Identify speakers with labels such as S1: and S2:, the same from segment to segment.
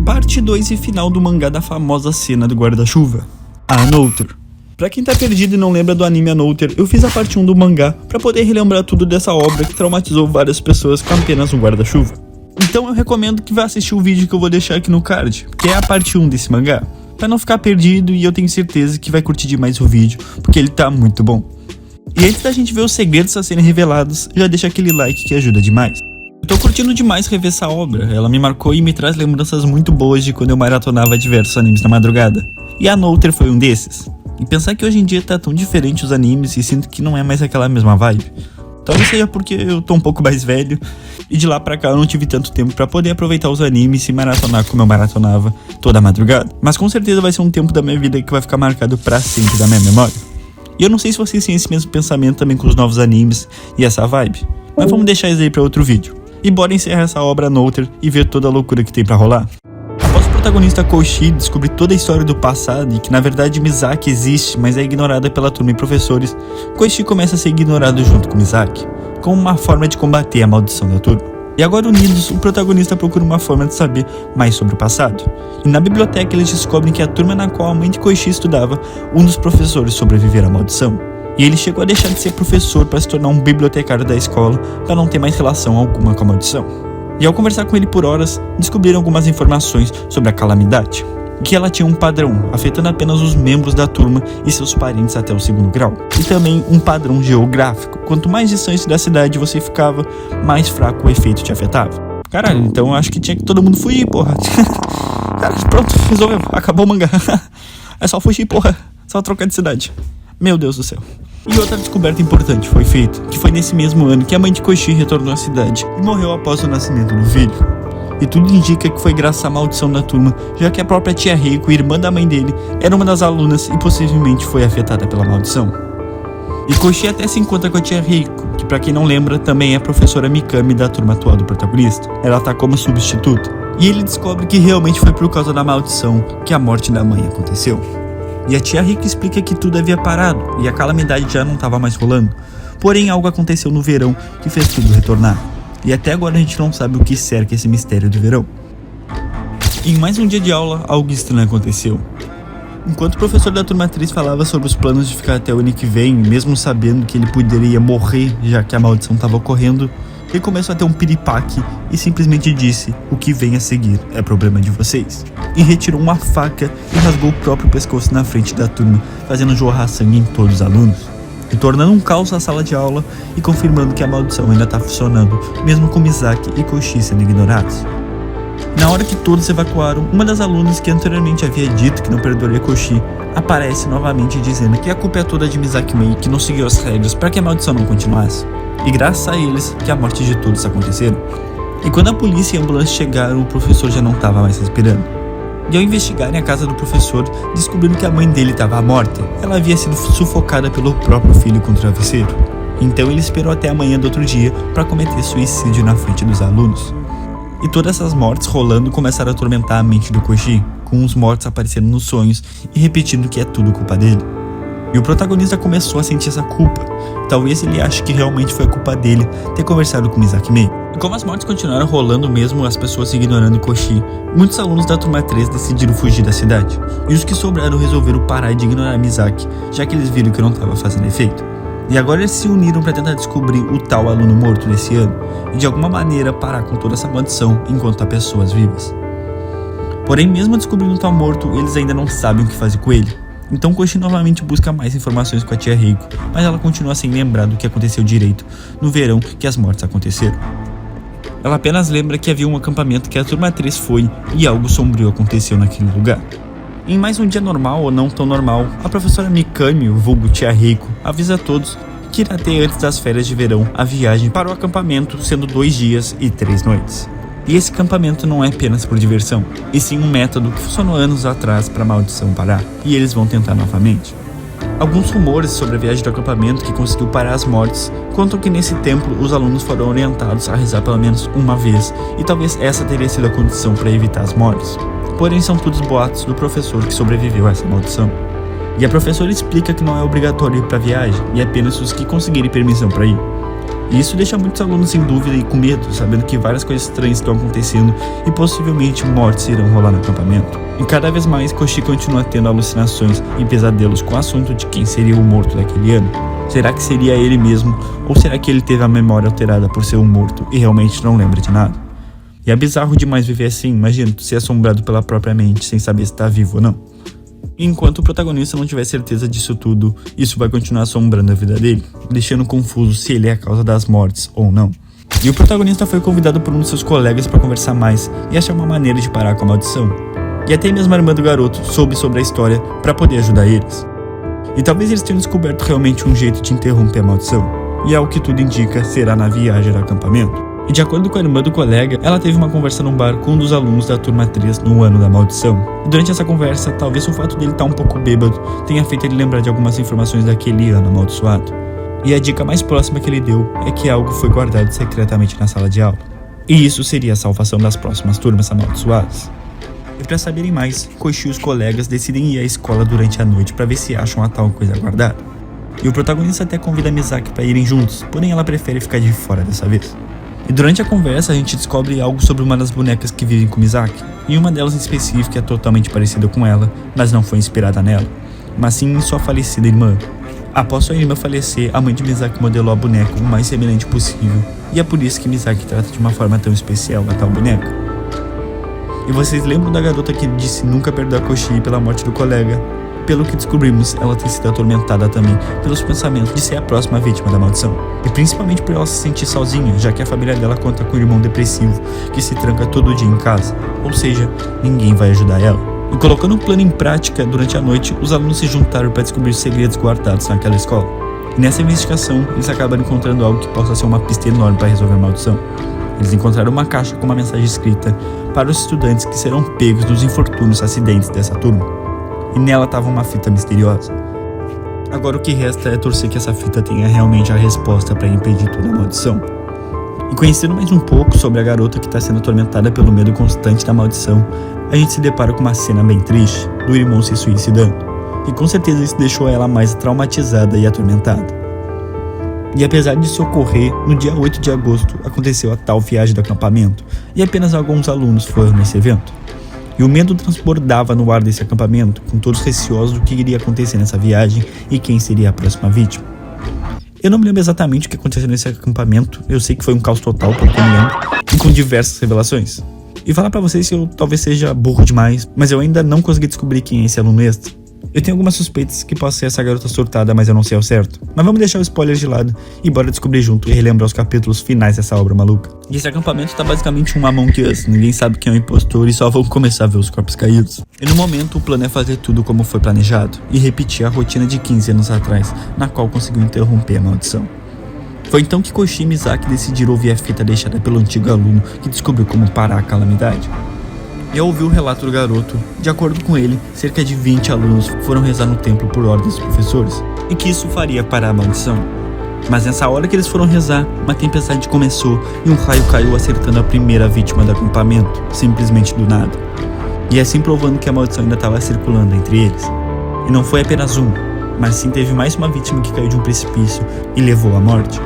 S1: Parte 2 e final do mangá da famosa cena do guarda-chuva, Another. Pra quem tá perdido e não lembra do anime Another, eu fiz a parte 1 do mangá pra poder relembrar tudo dessa obra que traumatizou várias pessoas com apenas um guarda-chuva. Então eu recomendo que vá assistir o vídeo que eu vou deixar aqui no card, que é a parte 1 desse mangá, pra não ficar perdido, e eu tenho certeza que vai curtir demais o vídeo, porque ele tá muito bom. E antes da gente ver os segredos a serem revelados, já deixa aquele like que ajuda demais. Eu tô curtindo demais rever essa obra, ela me marcou e me traz lembranças muito boas de quando eu maratonava diversos animes na madrugada. E Another foi um desses. E pensar que hoje em dia tá tão diferente os animes e sinto que não é mais aquela mesma vibe. Talvez seja porque eu tô um pouco mais velho e de lá pra cá eu não tive tanto tempo pra poder aproveitar os animes e maratonar como eu maratonava toda a madrugada. Mas com certeza vai ser um tempo da minha vida que vai ficar marcado pra sempre da minha memória. E eu não sei se vocês têm esse mesmo pensamento também com os novos animes e essa vibe, mas vamos deixar isso aí pra outro vídeo. E bora encerrar essa obra Another e ver toda a loucura que tem pra rolar. Após o protagonista Koichi descobrir toda a história do passado e que na verdade Misaki existe, mas é ignorada pela turma e professores, Koichi começa a ser ignorado junto com Misaki, como uma forma de combater a maldição da turma. E agora unidos, o protagonista procura uma forma de saber mais sobre o passado. E na biblioteca eles descobrem que a turma na qual a mãe de Koichi estudava, um dos professores sobreviveu à maldição. E ele chegou a deixar de ser professor para se tornar um bibliotecário da escola para não ter mais relação alguma com a maldição. E ao conversar com ele por horas, descobriram algumas informações sobre a calamidade, que ela tinha um padrão, afetando apenas os membros da turma e seus parentes até o 2º grau. E também um padrão geográfico, quanto mais distante da cidade você ficava, mais fraco o efeito te afetava. Caralho, então eu acho que tinha que todo mundo fugir, porra. Cara, pronto, resolveu, acabou o mangá. É só fugir, porra, só trocar de cidade. Meu Deus do céu. E outra descoberta importante foi feita, que foi nesse mesmo ano que a mãe de Koichi retornou à cidade e morreu após o nascimento do filho. E tudo indica que foi graças à maldição da turma, já que a própria tia Reiko, irmã da mãe dele, era uma das alunas e possivelmente foi afetada pela maldição. E Koichi até se encontra com a tia Reiko, que pra quem não lembra, também é a professora Mikami da turma atual do protagonista. Ela tá como substituta. E ele descobre que realmente foi por causa da maldição que a morte da mãe aconteceu. E a tia Reiko explica que tudo havia parado e a calamidade já não estava mais rolando. Porém, algo aconteceu no verão que fez tudo retornar. E até agora a gente não sabe o que cerca esse mistério do verão. E em mais um dia de aula, algo estranho aconteceu. Enquanto o professor da turma 3 falava sobre os planos de ficar até o ano que vem, mesmo sabendo que ele poderia morrer já que a maldição estava ocorrendo, ele começou a ter um piripaque e simplesmente disse: "O que vem a seguir é problema de vocês." E retirou uma faca e rasgou o próprio pescoço na frente da turma, fazendo jorrar sangue em todos os alunos, e tornando um caos a sala de aula e confirmando que a maldição ainda está funcionando, mesmo com Misaki e Koichi sendo ignorados. Na hora que todos evacuaram, uma das alunas que anteriormente havia dito que não perdoaria Koichi aparece novamente dizendo que a culpa é toda de Misaki Mei, que não seguiu as regras para que a maldição não continuasse. E graças a eles que a morte de todos aconteceram. E quando a polícia e a ambulância chegaram, o professor já não estava mais respirando. E ao investigarem a casa do professor, descobriram que a mãe dele estava morta. Ela havia sido sufocada pelo próprio filho com o travesseiro. Então ele esperou até a manhã do outro dia para cometer suicídio na frente dos alunos. E todas essas mortes rolando começaram a atormentar a mente do Koichi, com os mortos aparecendo nos sonhos e repetindo que é tudo culpa dele. E o protagonista começou a sentir essa culpa. Talvez ele ache que realmente foi a culpa dele ter conversado com Misaki Mei. E como as mortes continuaram rolando mesmo as pessoas ignorando Koichi, muitos alunos da turma 3 decidiram fugir da cidade. E os que sobraram resolveram parar de ignorar Misaki, já que eles viram que não estava fazendo efeito. E agora eles se uniram para tentar descobrir o tal aluno morto nesse ano e de alguma maneira parar com toda essa maldição enquanto há pessoas vivas. Porém, mesmo descobrindo o tal morto, eles ainda não sabem o que fazer com ele. Então Koichi novamente busca mais informações com a tia Reiko, mas ela continua sem lembrar do que aconteceu direito no verão que as mortes aconteceram. Ela apenas lembra que havia um acampamento que a turma 3 foi e algo sombrio aconteceu naquele lugar. Em mais um dia normal ou não tão normal, a professora Mikami, o vulgo tia Reiko, avisa a todos que irá ter antes das férias de verão a viagem para o acampamento, sendo 2 dias e 3 noites. E esse acampamento não é apenas por diversão, e sim um método que funcionou anos atrás para a maldição parar, e eles vão tentar novamente. Alguns rumores sobre a viagem do acampamento que conseguiu parar as mortes contam que nesse templo os alunos foram orientados a rezar pelo menos uma vez, e talvez essa teria sido a condição para evitar as mortes. Porém são todos boatos do professor que sobreviveu a essa maldição. E a professora explica que não é obrigatório ir para a viagem, e apenas os que conseguirem permissão para ir. E isso deixa muitos alunos em dúvida e com medo, sabendo que várias coisas estranhas estão acontecendo e possivelmente mortes irão rolar no acampamento. E cada vez mais Koshi continua tendo alucinações e pesadelos com o assunto de quem seria o morto daquele ano. Será que seria ele mesmo? Ou será que ele teve a memória alterada por ser um morto e realmente não lembra de nada? E é bizarro demais viver assim, imagina tu ser assombrado pela própria mente sem saber se tá vivo ou não. E enquanto o protagonista não tiver certeza disso tudo, isso vai continuar assombrando a vida dele, deixando confuso se ele é a causa das mortes ou não. E o protagonista foi convidado por um de seus colegas para conversar mais e achar uma maneira de parar com a maldição. E até mesmo a irmã do garoto soube sobre a história para poder ajudar eles. E talvez eles tenham descoberto realmente um jeito de interromper a maldição. E ao que tudo indica, será na viagem ao acampamento. E de acordo com a irmã do colega, ela teve uma conversa num bar com um dos alunos da turma 3 no ano da maldição. E durante essa conversa, talvez o fato dele estar um pouco bêbado tenha feito ele lembrar de algumas informações daquele ano amaldiçoado. E a dica mais próxima que ele deu é que algo foi guardado secretamente na sala de aula. E isso seria a salvação das próximas turmas amaldiçoadas. E para saberem mais, Koshi e os colegas decidem ir à escola durante a noite para ver se acham a tal coisa guardada. E o protagonista até convida a Misaki para irem juntos, porém ela prefere ficar de fora dessa vez. E durante a conversa a gente descobre algo sobre uma das bonecas que vivem com Misaki, e uma delas em específico é totalmente parecida com ela, mas não foi inspirada nela, mas sim em sua falecida irmã. Após sua irmã falecer, a mãe de Misaki modelou a boneca o mais semelhante possível, e é por isso que Misaki trata de uma forma tão especial a tal boneca. E vocês lembram da garota que disse nunca perdoar Koshi pela morte do colega? Pelo que descobrimos, ela tem sido atormentada também pelos pensamentos de ser a próxima vítima da maldição. E principalmente por ela se sentir sozinha, já que a família dela conta com um irmão depressivo que se tranca todo dia em casa, ou seja, ninguém vai ajudar ela. E colocando um plano em prática, durante a noite, os alunos se juntaram para descobrir segredos guardados naquela escola. E nessa investigação, eles acabaram encontrando algo que possa ser uma pista enorme para resolver a maldição. Eles encontraram uma caixa com uma mensagem escrita para os estudantes que serão pegos nos infortúnios acidentes dessa turma. E nela estava uma fita misteriosa. Agora o que resta é torcer que essa fita tenha realmente a resposta para impedir toda a maldição. E conhecendo mais um pouco sobre a garota que está sendo atormentada pelo medo constante da maldição, a gente se depara com uma cena bem triste do irmão se suicidando. E com certeza isso deixou ela mais traumatizada e atormentada. E apesar disso ocorrer, no dia 8 de agosto aconteceu a tal viagem do acampamento, e apenas alguns alunos foram nesse evento. E o medo transbordava no ar desse acampamento, com todos receosos do que iria acontecer nessa viagem e quem seria a próxima vítima. Eu não me lembro exatamente o que aconteceu nesse acampamento, eu sei que foi um caos total, pelo que eu me lembro, e com diversas revelações. E falar pra vocês que eu talvez seja burro demais, mas eu ainda não consegui descobrir quem é esse aluno extra. Eu tenho algumas suspeitas que possa ser essa garota surtada, mas eu não sei ao certo. Mas vamos deixar o spoiler de lado e bora descobrir junto e relembrar os capítulos finais dessa obra maluca. E esse acampamento tá basicamente um Among Us, ninguém sabe quem é o impostor e só vão começar a ver os corpos caídos. E no momento o plano é fazer tudo como foi planejado e repetir a rotina de 15 anos atrás, na qual conseguiu interromper a maldição. Foi então que Koshi e Misaki decidiram ouvir a fita deixada pelo antigo aluno que descobriu como parar a calamidade. E ao ouvir o relato do garoto, de acordo com ele, cerca de 20 alunos foram rezar no templo por ordem dos professores, e que isso faria parar a maldição. Mas nessa hora que eles foram rezar, uma tempestade começou e um raio caiu acertando a primeira vítima do acampamento, simplesmente do nada. E assim provando que a maldição ainda estava circulando entre eles. E não foi apenas um, mas sim teve mais uma vítima que caiu de um precipício e levou à morte.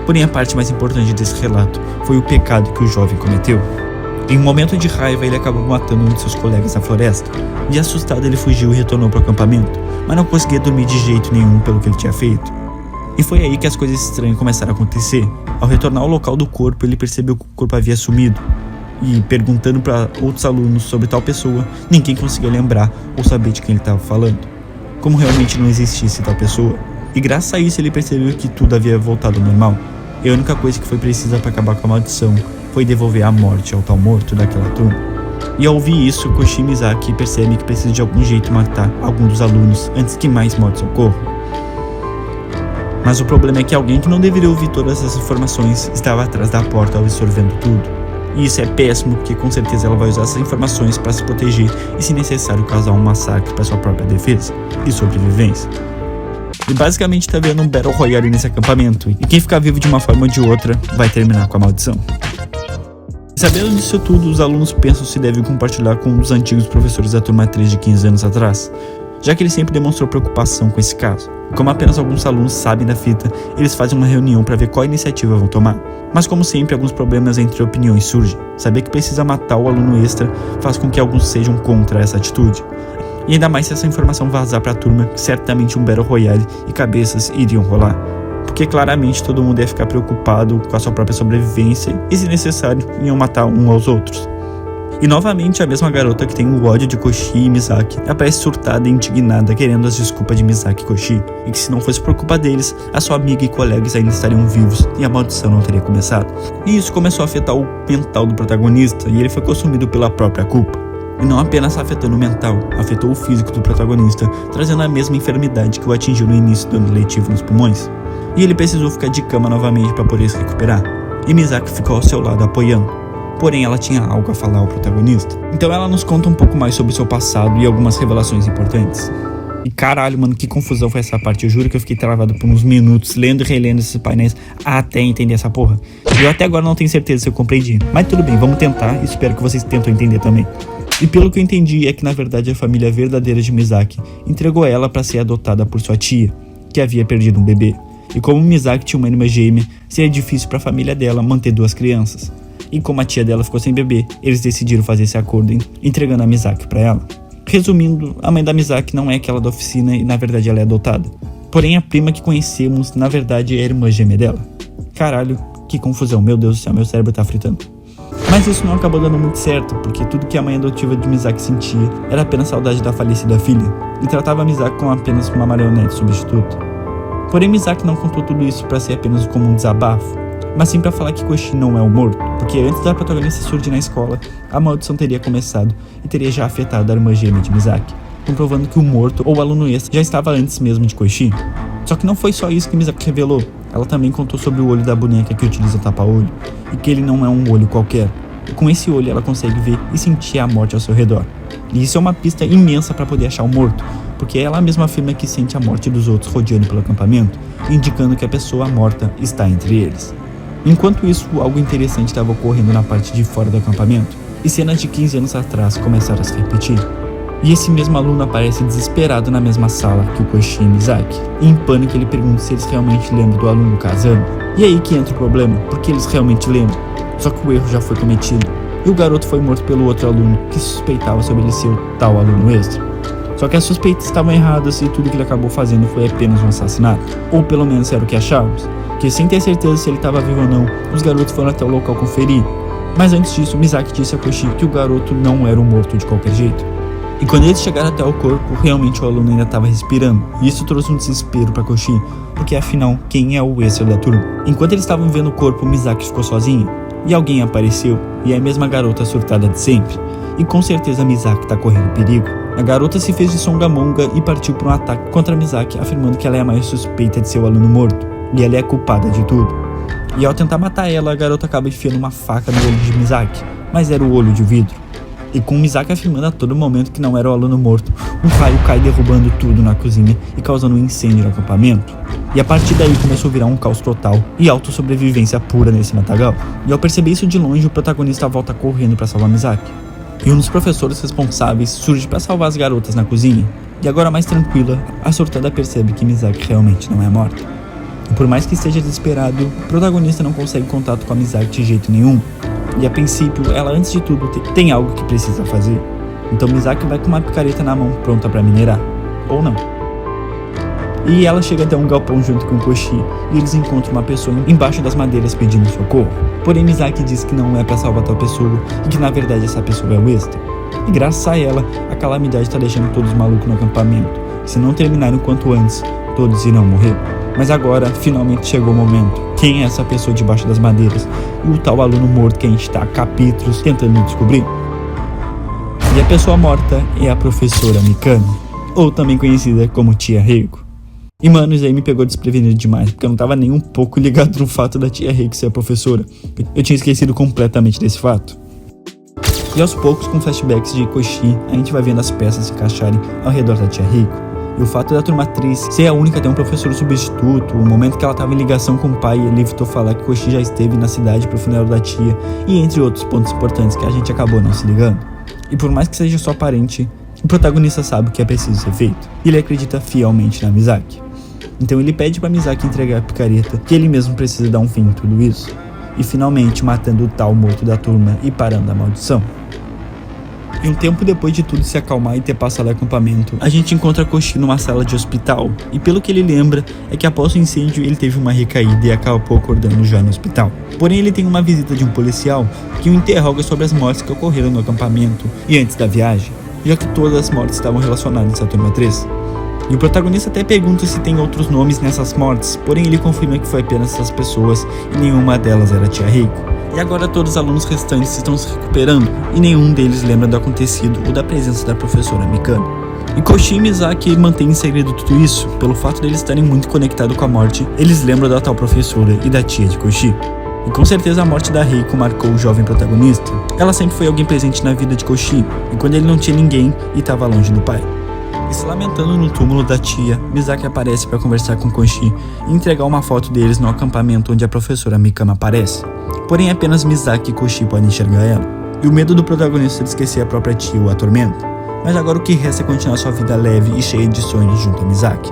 S1: Porém a parte mais importante desse relato foi o pecado que o jovem cometeu. Em um momento de raiva, ele acabou matando um de seus colegas na floresta. E assustado, ele fugiu e retornou para o acampamento, mas não conseguia dormir de jeito nenhum pelo que ele tinha feito. E foi aí que as coisas estranhas começaram a acontecer. Ao retornar ao local do corpo, ele percebeu que o corpo havia sumido. E perguntando para outros alunos sobre tal pessoa, ninguém conseguia lembrar ou saber de quem ele estava falando. Como realmente não existisse tal pessoa. E graças a isso ele percebeu que tudo havia voltado ao normal. E a única coisa que foi precisa para acabar com a maldição foi devolver a morte ao tal morto daquela turma. E ao ouvir isso, Koshi e Misaki percebem que precisa de algum jeito matar algum dos alunos antes que mais mortes ocorram. Mas o problema é que alguém que não deveria ouvir todas essas informações estava atrás da porta absorvendo tudo. E isso é péssimo, porque com certeza ela vai usar essas informações para se proteger e, se necessário, causar um massacre para sua própria defesa e sobrevivência. E basicamente está vendo um Battle Royale nesse acampamento, e quem ficar vivo de uma forma ou de outra vai terminar com a maldição. Sabendo disso tudo, os alunos pensam se devem compartilhar com um dos antigos professores da turma 3 de 15 anos atrás. já que ele sempre demonstrou preocupação com esse caso. Como apenas alguns alunos sabem da fita, eles fazem uma reunião para ver qual iniciativa vão tomar. Mas como sempre, alguns problemas entre opiniões surgem. Saber que precisa matar o aluno extra faz com que alguns sejam contra essa atitude. E ainda mais se essa informação vazar para a turma, que certamente um Battle Royale e cabeças iriam rolar. Porque claramente todo mundo ia ficar preocupado com a sua própria sobrevivência e, se necessário, iam matar um aos outros. E novamente a mesma garota que tem o ódio de Koshi e Misaki aparece surtada e indignada, querendo as desculpas de Misaki e Koshi, e que se não fosse por culpa deles, a sua amiga e colegas ainda estariam vivos e a maldição não teria começado. E isso começou a afetar o mental do protagonista, e ele foi consumido pela própria culpa. E não apenas afetando o mental, afetou o físico do protagonista, trazendo a mesma enfermidade que o atingiu no início do ano letivo nos pulmões. E ele precisou ficar de cama novamente para poder se recuperar, e Misaki ficou ao seu lado apoiando. Porém, ela tinha algo a falar ao protagonista. Então ela nos conta um pouco mais sobre seu passado e algumas revelações importantes. E caralho, mano, que confusão foi essa parte. Eu juro que eu fiquei travado por uns minutos, lendo e relendo esses painéis até entender essa porra. Eu até agora não tenho certeza se eu compreendi. Mas tudo bem, vamos tentar e espero que vocês tentem entender também. E pelo que eu entendi é que na verdade a família verdadeira de Misaki entregou ela para ser adotada por sua tia, que havia perdido um bebê. E como Misaki tinha uma irmã gêmea, seria difícil para a família dela manter duas crianças. E como a tia dela ficou sem bebê, eles decidiram fazer esse acordo, entregando a Misaki pra ela. Resumindo, a mãe da Misaki não é aquela da oficina e na verdade ela é adotada. Porém a prima que conhecemos, na verdade é a irmã gêmea dela. Caralho, que confusão, meu Deus do céu, meu cérebro tá fritando. Mas isso não acabou dando muito certo, porque tudo que a mãe adotiva de Misaki sentia era apenas saudade da falecida filha, e tratava a Misaki como apenas uma marionete substituta. Porém Misaki não contou tudo isso pra ser apenas como um desabafo, mas sim para falar que Koshi não é o morto, porque antes da protagonista surgir na escola, a maldição teria começado e teria já afetado a irmã gêmea de Misaki, comprovando que o morto ou o aluno extra já estava antes mesmo de Koshi. Só que não foi só isso que Misaki revelou, ela também contou sobre o olho da boneca que utiliza tapa-olho, e que ele não é um olho qualquer, e com esse olho ela consegue ver e sentir a morte ao seu redor. E isso é uma pista imensa para poder achar o morto, porque ela mesma afirma que sente a morte dos outros rodeando pelo acampamento, indicando que a pessoa morta está entre eles. Enquanto isso, algo interessante estava ocorrendo na parte de fora do acampamento, e cenas de 15 anos atrás começaram a se repetir. E esse mesmo aluno aparece desesperado na mesma sala que o Koshi e Misaki, e em pânico ele pergunta se eles realmente lembram do aluno Kazami. E aí que entra o problema, porque eles realmente lembram, só que o erro já foi cometido, e o garoto foi morto pelo outro aluno que suspeitava sobre ele ser o tal aluno extra. Só que as suspeitas estavam erradas e tudo que ele acabou fazendo foi apenas um assassinato, ou pelo menos era o que achávamos. Que sem ter certeza se ele estava vivo ou não, os garotos foram até o local conferir. Mas antes disso, Misaki disse a Koshi que o garoto não era um morto de qualquer jeito. E quando eles chegaram até o corpo, realmente o aluno ainda estava respirando. E isso trouxe um desespero para Koshi, porque afinal, quem é o extra da turma? Enquanto eles estavam vendo o corpo, Misaki ficou sozinho. E alguém apareceu, e é a mesma garota surtada de sempre. E com certeza Misaki está correndo perigo. A garota se fez de songamonga e partiu para um ataque contra Misaki, afirmando que ela é a maior suspeita de ser o aluno morto. E ela é a culpada de tudo. E ao tentar matar ela, a garota acaba enfiando uma faca no olho de Misaki, mas era o olho de vidro. E com Misaki afirmando a todo momento que não era o aluno morto, um raio cai derrubando tudo na cozinha e causando um incêndio no acampamento. E a partir daí começou a virar um caos total e autossobrevivência pura nesse matagal. E ao perceber isso de longe, o protagonista volta correndo para salvar Misaki. E um dos professores responsáveis surge para salvar as garotas na cozinha. E agora mais tranquila, a surtada percebe que Misaki realmente não é morta. E por mais que esteja desesperado, o protagonista não consegue contato com a Misaki de jeito nenhum. E a princípio, ela antes de tudo tem algo que precisa fazer. Então Misaki vai com uma picareta na mão pronta para minerar. Ou não. E ela chega até um galpão junto com Koshi e eles encontram uma pessoa embaixo das madeiras pedindo socorro. Porém Misaki diz que não é para salvar tal pessoa e que na verdade essa pessoa é o extra. E graças a ela, a calamidade está deixando todos malucos no acampamento. Se não terminarem o quanto antes, todos irão morrer. Mas agora, finalmente chegou o momento. Quem é essa pessoa debaixo das madeiras? E o tal aluno morto que a gente está há capítulos tentando descobrir? E a pessoa morta é a professora Mikami, ou também conhecida como Tia Reiko. E mano, isso aí me pegou desprevenido demais, porque eu não tava nem um pouco ligado no fato da Tia Reiko ser a professora. Eu tinha esquecido completamente desse fato. E aos poucos, com flashbacks de Koshi, a gente vai vendo as peças se encaixarem ao redor da Tia Reiko. E o fato da turmatriz ser a única a ter um professor substituto, o momento que ela estava em ligação com o pai e ele evitou falar que Koshi já esteve na cidade pro funeral da tia, e entre outros pontos importantes que a gente acabou não se ligando. E por mais que seja só aparente, O protagonista sabe o que é preciso ser feito, e ele acredita fielmente na Misaki. Então ele pede para Misaki entregar a picareta, que ele mesmo precisa dar um fim em tudo isso, e finalmente matando o tal morto da turma e parando a maldição. E um tempo depois de tudo se acalmar e ter passado o acampamento, a gente encontra Koshi numa sala de hospital, e pelo que ele lembra, é que após o incêndio ele teve uma recaída e acabou acordando já no hospital. Porém ele tem uma visita de um policial que o interroga sobre as mortes que ocorreram no acampamento e antes da viagem, já que todas as mortes estavam relacionadas à turma 3. E o protagonista até pergunta se tem outros nomes nessas mortes, porém ele confirma que foi apenas essas pessoas e nenhuma delas era Tia Reiko. E agora todos os alunos restantes estão se recuperando e nenhum deles lembra do acontecido ou da presença da professora Mikami. E Koshi e Misaki mantêm em segredo tudo isso, pelo fato deles estarem muito conectados com a morte, eles lembram da tal professora e da tia de Koshi. E com certeza a morte da Reiko marcou o jovem protagonista. Ela sempre foi alguém presente na vida de Koshi, e quando ele não tinha ninguém e estava longe do pai. E se lamentando no túmulo da tia, Misaki aparece para conversar com Koshi e entregar uma foto deles no acampamento onde a professora Mikami aparece. Porém apenas Misaki e Koshi podem enxergar ela, e o medo do protagonista de esquecer a própria tia o atormenta. Mas agora o que resta é continuar sua vida leve e cheia de sonhos junto a Misaki.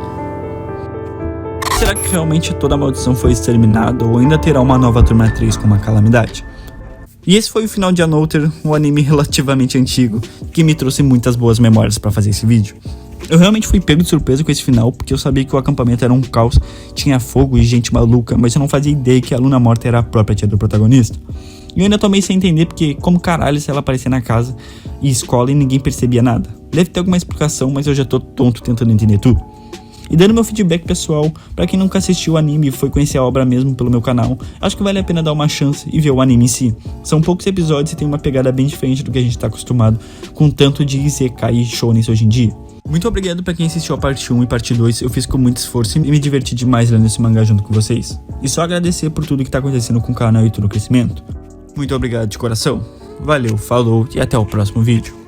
S1: Será que realmente toda a maldição foi exterminada ou ainda terá uma nova turma 3 com uma calamidade? E esse foi o final de Another, um anime relativamente antigo, que me trouxe muitas boas memórias para fazer esse vídeo. Eu realmente fui pego de surpresa com esse final, porque eu sabia que o acampamento era um caos, tinha fogo e gente maluca, mas eu não fazia ideia que a aluna morta era a própria tia do protagonista. E eu ainda tô meio sem entender, porque como caralho se ela aparecia na casa e escola e ninguém percebia nada. Deve ter alguma explicação, mas eu já tô tonto tentando entender tudo. E dando meu feedback pessoal, pra quem nunca assistiu o anime e foi conhecer a obra mesmo pelo meu canal, acho que vale a pena dar uma chance e ver o anime em si. São poucos episódios e tem uma pegada bem diferente do que a gente tá acostumado com tanto de isekai e shounen hoje em dia. Muito obrigado pra quem assistiu a parte 1 e parte 2, eu fiz com muito esforço e me diverti demais lendo esse mangá junto com vocês. E só agradecer por tudo que tá acontecendo com o canal e todo o crescimento. Muito obrigado de coração, valeu, falou e até o próximo vídeo.